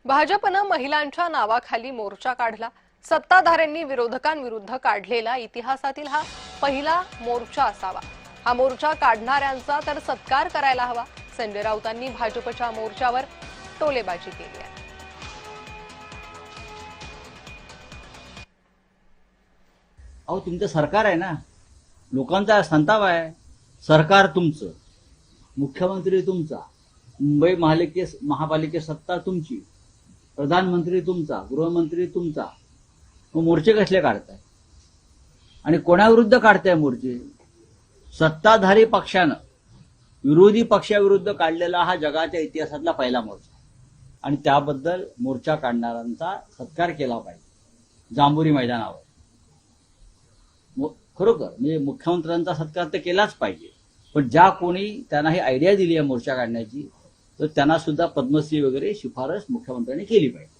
भाजपनं महिलांच्या नावाखाली मोर्चा काढला। सत्ताधाऱ्यांनी विरोधकांविरुद्ध काढलेला इतिहासातील हा पहिला मोर्चा असावा। हा मोर्चा काढणाऱ्यांचा तर सत्कार करायला हवा। संजय राऊतांनी भाजपच्या मोर्चावर टोलेबाजी केली आहे। अहो तुमचं सरकार आहे ना, लोकांचा संताप आहे। सरकार तुमचं, मुख्यमंत्री तुमचा, मुंबई महापालिके सत्ता तुमची, प्रधानमंत्री तुमचा, गृहमंत्री तुमचा, मग मोर्चे कसले काढताय आणि कोणाविरुद्ध काढताय मोर्चे? सत्ताधारी पक्षानं विरोधी पक्षाविरुद्ध काढलेला हा जगाच्या इतिहासातला पहिला मोर्चा आणि त्याबद्दल मोर्चा काढणाऱ्यांचा सत्कार केला पाहिजे जांभुरी मैदानावर। खरोखर म्हणजे मुख्यमंत्र्यांचा सत्कार तर केलाच पाहिजे, पण ज्या कोणी त्यांना ही आयडिया दिली आहे मोर्चा काढण्याची, तर त्यांना सुद्धा पद्मश्री वगैरे शिफारस मुख्यमंत्र्यांनी केली पाहिजे।